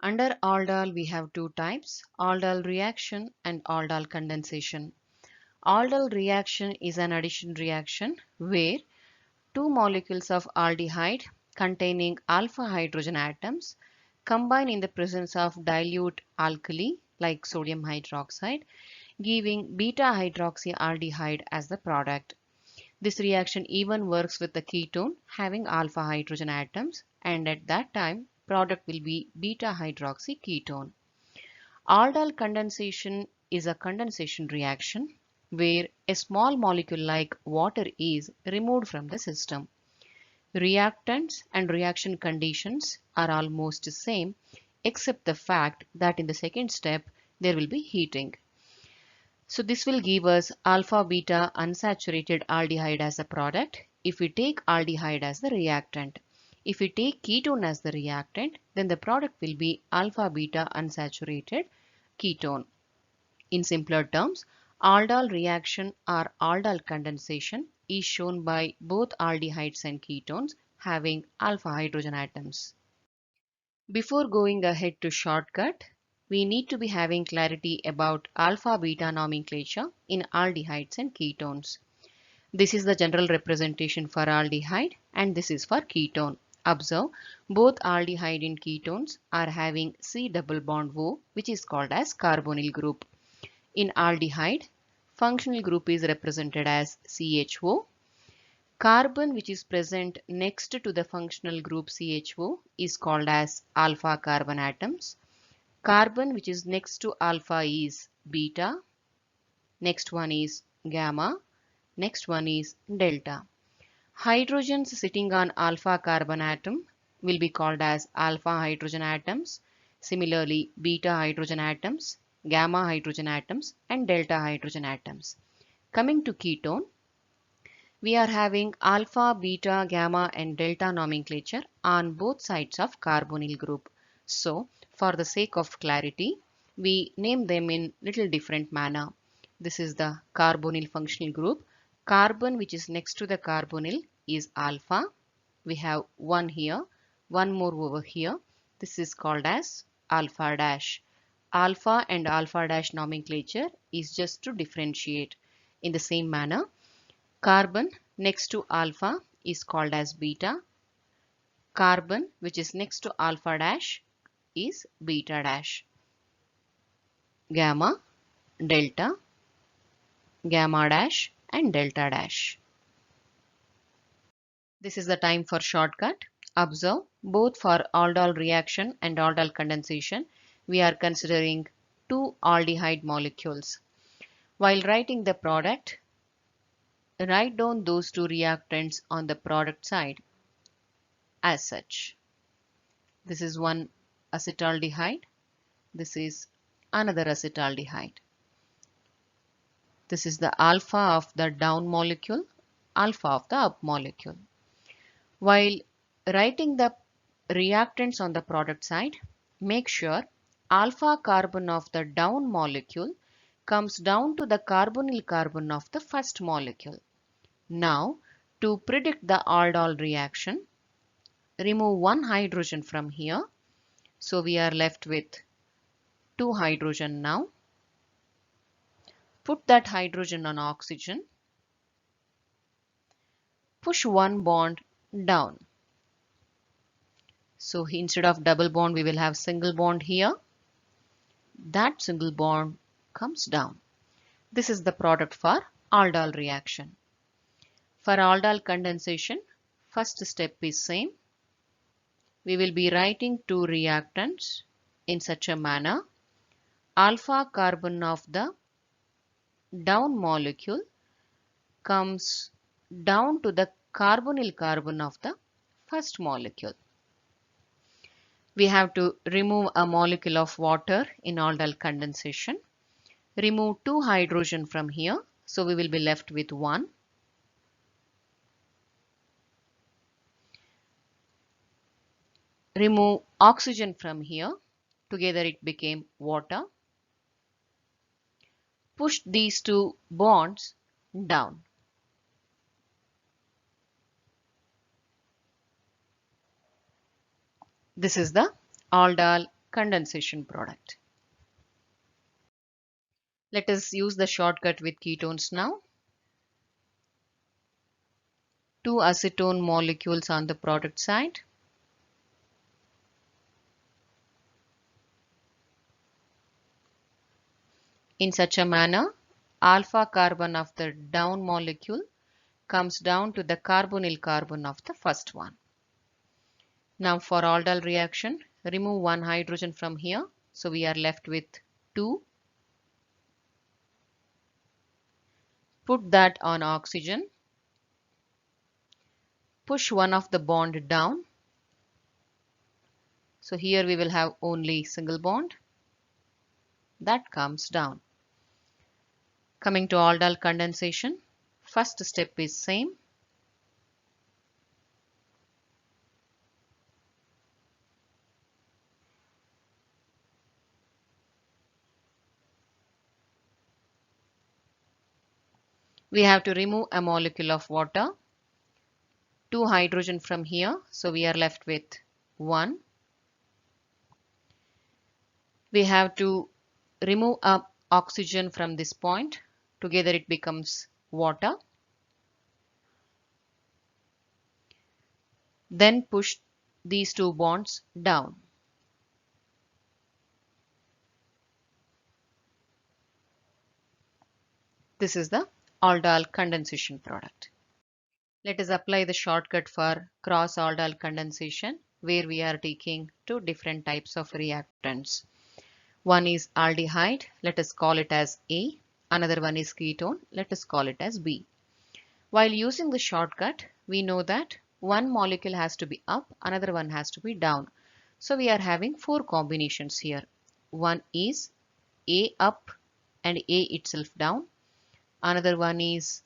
Under aldol, we have two types, aldol reaction and aldol condensation. Aldol reaction is an addition reaction where two molecules of aldehyde containing alpha hydrogen atoms combine in the presence of dilute alkali like sodium hydroxide, giving beta hydroxyaldehyde as the product. This reaction even works with the ketone having alpha hydrogen atoms, and at that time product will be beta hydroxy ketone. Aldol condensation is a condensation reaction where a small molecule like water is removed from the system. Reactants and reaction conditions are almost the same except the fact that in the second step there will be heating. So this will give us alpha beta unsaturated aldehyde as a product if we take aldehyde as the reactant. If we take ketone as the reactant, then the product will be alpha beta unsaturated ketone. In simpler terms, aldol reaction or aldol condensation is shown by both aldehydes and ketones having alpha hydrogen atoms. Before going ahead to shortcut, we need to be having clarity about alpha beta nomenclature in aldehydes and ketones. This is the general representation for aldehyde and this is for ketone. Observe, both aldehyde and ketones are having C double bond O, which is called as carbonyl group. In aldehyde, functional group is represented as CHO. Carbon which is present next to the functional group CHO is called as alpha carbon atoms. Carbon which is next to alpha is beta. Next one is gamma. Next one is delta. Hydrogens sitting on alpha carbon atom will be called as alpha hydrogen atoms. Similarly, beta hydrogen atoms, gamma hydrogen atoms and delta hydrogen atoms. Coming to ketone, we are having alpha, beta, gamma and delta nomenclature on both sides of carbonyl group. So, for the sake of clarity, we name them in little different manner. This is the carbonyl functional group. Carbon which is next to the carbonyl is alpha. We have one here, one more over here. This is called as alpha dash. Alpha and alpha dash nomenclature is just to differentiate. In the same manner, carbon next to alpha is called as beta. Carbon which is next to alpha dash is beta dash. Gamma, delta, gamma dash and delta dash. This is the time for shortcut. Observe, both for aldol reaction and aldol condensation, we are considering two aldehyde molecules. While writing the product, write down those two reactants on the product side as such. This is one acetaldehyde. This is another acetaldehyde. This is the alpha of the down molecule, alpha of the up molecule. While writing the reactants on the product side, make sure alpha carbon of the down molecule comes down to the carbonyl carbon of the first molecule. Now, to predict the aldol reaction, remove one hydrogen from here. So we are left with two hydrogen now. Put that hydrogen on oxygen. Push one bond down. So instead of double bond, we will have single bond here. That single bond comes down. This is the product for aldol reaction. For aldol condensation, first step is same. We will be writing two reactants in such a manner. Alpha carbon of the down molecule comes down to the carbonyl carbon of the first molecule. We have to remove a molecule of water in aldol condensation. Remove two hydrogen from here. So we will be left with one. Remove oxygen from here. Together it became water. Push these two bonds down. This is the aldol condensation product. Let us use the shortcut with ketones now. Two acetone molecules on the product side. In such a manner, alpha carbon of the down molecule comes down to the carbonyl carbon of the first one. Now for aldol reaction, remove one hydrogen from here. So we are left with 2. Put that on oxygen. Push one of the bond down. So here we will have only single bond. That comes down. Coming to aldol condensation, first step is same. We have to remove a molecule of water. 2 hydrogen from here, so we are left with 1. We have to remove oxygen from this point. Together it becomes water. Then push these 2 bonds down. This is the aldol condensation product. Let us apply the shortcut for cross aldol condensation, where we are taking 2 different types of reactants. One is aldehyde, let us call it as A. Another one is ketone, let us call it as B. While using the shortcut, we know that one molecule has to be up, another one has to be down. So we are having 4 combinations here. One is A up and A itself down. Another one is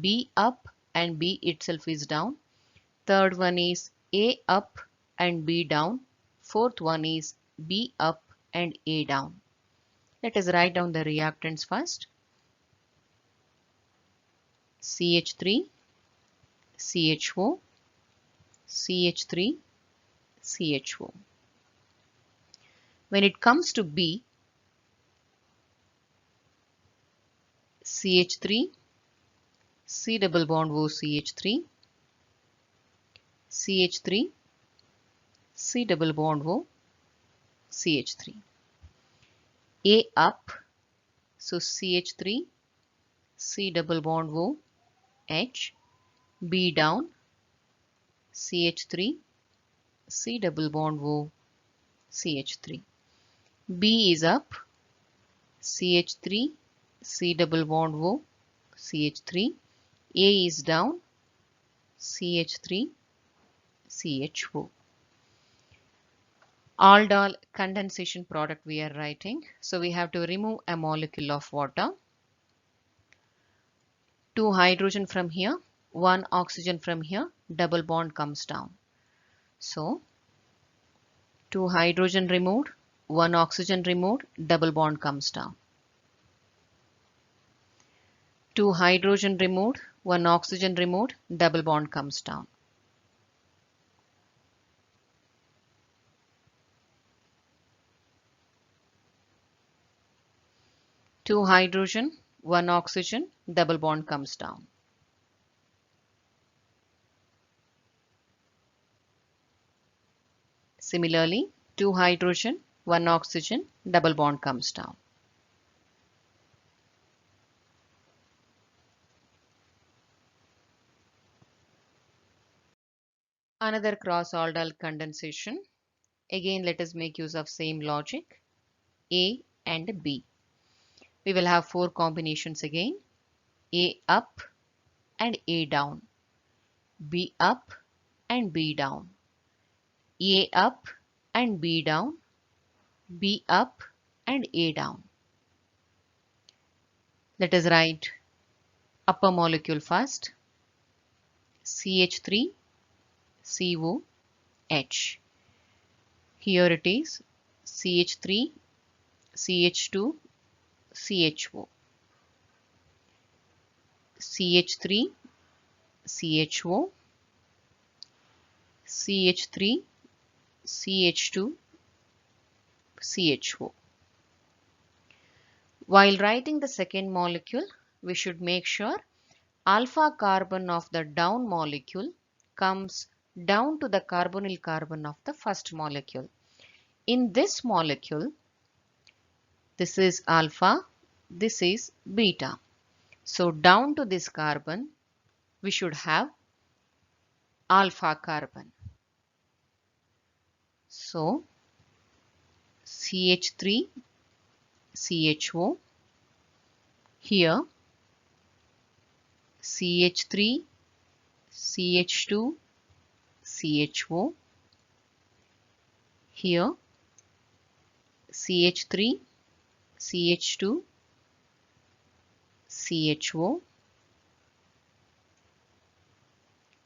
B up and B itself is down. Third one is A up and B down. Fourth one is B up and A down. Let us write down the reactants first. CH3, CHO, CH3, CHO. When it comes to B, CH3, C double bond O CH3, CH3, C double bond O CH3. A up, so CH3, C double bond O H. B down, CH3, C double bond O CH3. B is up, CH3, C double bond O CH3. A is down, CH3, CHO. Aldol condensation product we are writing. So we have to remove a molecule of water. 2 hydrogen from here, 1 oxygen from here, double bond comes down. So 2 hydrogen removed, 1 oxygen removed, double bond comes down. 2 hydrogen removed, 1 oxygen removed, double bond comes down. Two hydrogen, 1 oxygen, double bond comes down. Similarly, 2 hydrogen, 1 oxygen, double bond comes down. Another cross-aldol condensation. Again, let us make use of same logic. A and B. We will have 4 combinations again. A up and A down. B up and B down. A up and B down. B up and A down. Let us write upper molecule first. CH3, COH. Here it is CH3, CH2, CHO. CH3, CHO, CH3, CH2, CHO. While writing the second molecule, we should make sure alpha carbon of the down molecule comes down to the carbonyl carbon of the first molecule. In this molecule, this is alpha, this is beta. So down to this carbon, we should have alpha carbon. So CH3, CHO, here CH3, CH2, CHO, here CH3, CH2, CHO,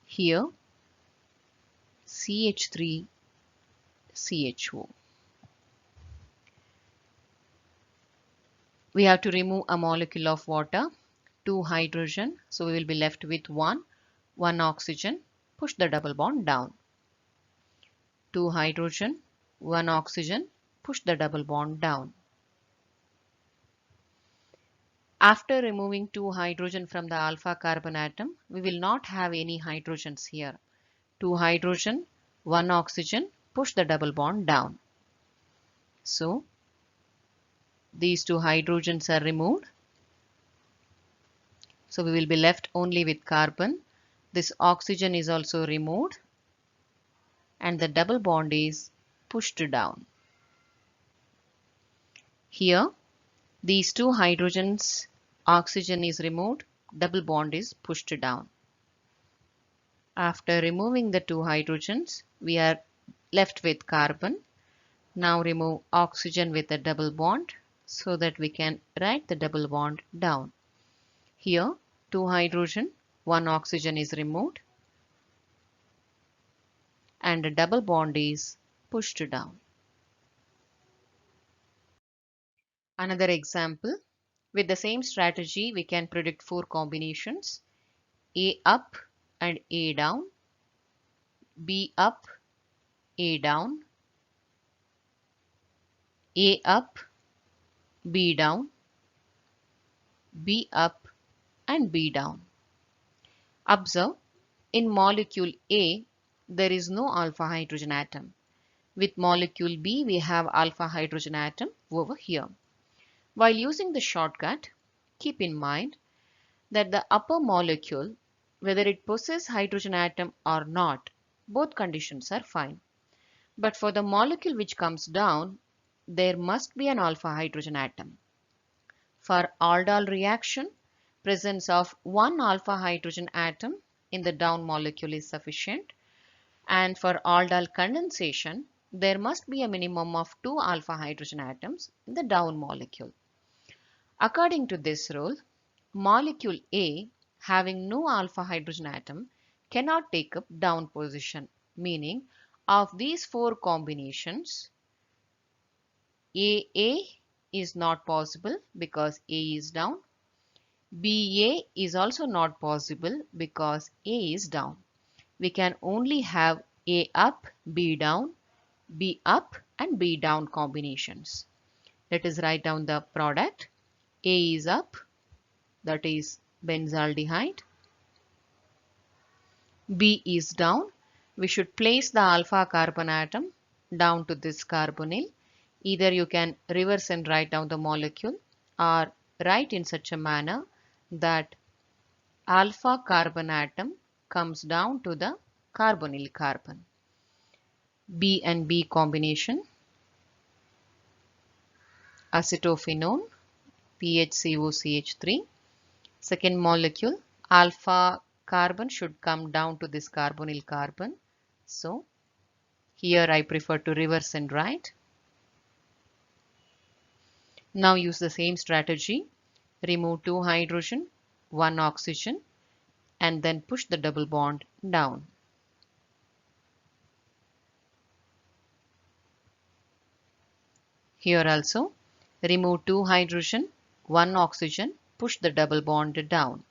here CH3, CHO. We have to remove a molecule of water, 2 hydrogen, so we will be left with 1 oxygen. Push the double bond down. 2 hydrogen, 1 oxygen, push the double bond down. After removing 2 hydrogen from the alpha carbon atom, we will not have any hydrogens here. 2 hydrogen, 1 oxygen, push the double bond down. So these 2 hydrogens are removed. So we will be left only with carbon. This oxygen is also removed and the double bond is pushed down. Here, these 2 hydrogens, oxygen is removed, double bond is pushed down. After removing the 2 hydrogens, we are left with carbon. Now remove oxygen with a double bond so that we can write the double bond down. Here, 2 hydrogen, 1 oxygen is removed and a double bond is pushed down. Another example, with the same strategy we can predict 4 combinations: A up and A down, B up, A down, A up, B down, B up and B down. Observe, in molecule A, there is no alpha hydrogen atom. With molecule B, we have alpha hydrogen atom over here. While using the shortcut, keep in mind that the upper molecule, whether it possesses hydrogen atom or not, both conditions are fine. But for the molecule which comes down, there must be an alpha hydrogen atom. For aldol reaction, presence of one alpha hydrogen atom in the down molecule is sufficient. And for aldol condensation, there must be a minimum of 2 alpha hydrogen atoms in the down molecule. According to this rule, molecule A having no alpha hydrogen atom cannot take up down position, meaning of these 4 combinations, AA is not possible because A is down. BA is also not possible because A is down. We can only have A up, B down, B up and B down combinations. Let us write down the product. A is up, that is benzaldehyde. B is down. We should place the alpha carbon atom down to this carbonyl. Either you can reverse and write down the molecule or write in such a manner that alpha carbon atom comes down to the carbonyl carbon. B and B combination, acetophenone, PHCOCH3. Second molecule, alpha carbon should come down to this carbonyl carbon. So here I prefer to reverse and write. Now use the same strategy. Remove 2 hydrogen, 1 oxygen and then push the double bond down. Here also remove 2 hydrogen, 1 oxygen, push the double bond down.